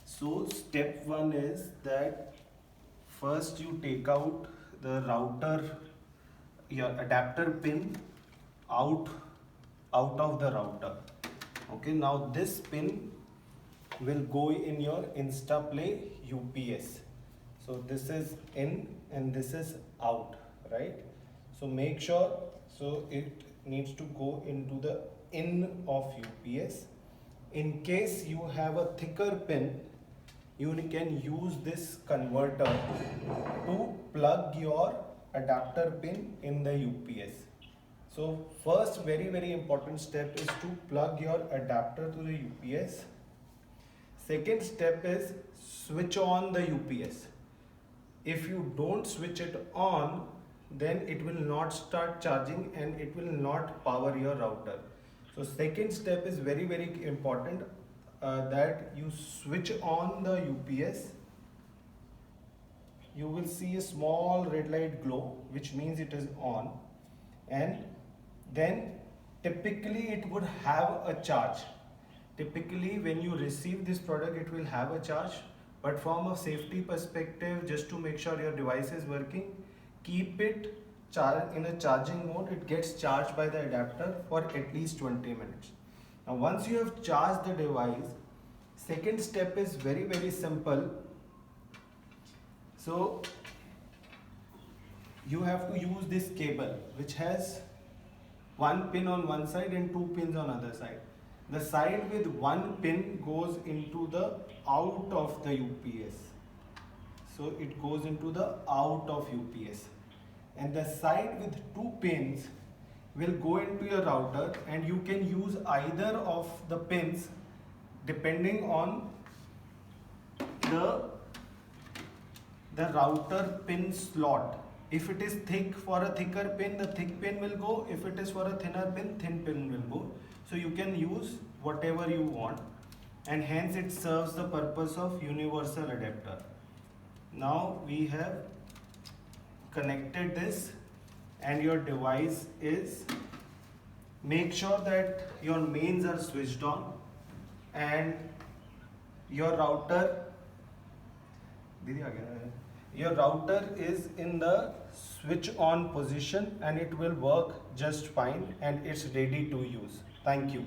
So step one is that first you take out the router, your adapter pin out of the router. Okay, now this pin will go in your InstaPlay UPS. So this is in and this is out, right? So make sure, so it needs to go into the in of UPS. In case you have a thicker pin, you can use this converter to plug your adapter pin in the UPS. So first very important step is to plug your adapter to the UPS. Second step is switch on the UPS. If you don't switch it on, then it will not start charging and it will not power your router. So second step is very important, that you switch on the UPS. You will see a small red light glow, which means it is on, and then typically it would have a charge. Typically when you receive this product, it will have a charge, but from a safety perspective, just to make sure your device is working, keep it in a charging mode. It gets charged by the adapter for at least 20 minutes. Now once you have charged the device, second step is very simple. So you have to use this cable, which has one pin on one side and two pins on other side. The side with one pin goes into the out of the UPS. So it goes into the out of UPS. And the side with two pins will go into your router, and you can use either of the pins depending on the router pin slot. If it is thick, for a thicker pin, the thick pin will go. If it is for a thinner pin, thin pin will go. So you can use whatever you want, and hence it serves the purpose of universal adapter. Now we have connected this, and your device is, make sure that your mains are switched on and your router is in the switch on position, and it will work just fine and it's ready to use. Thank you.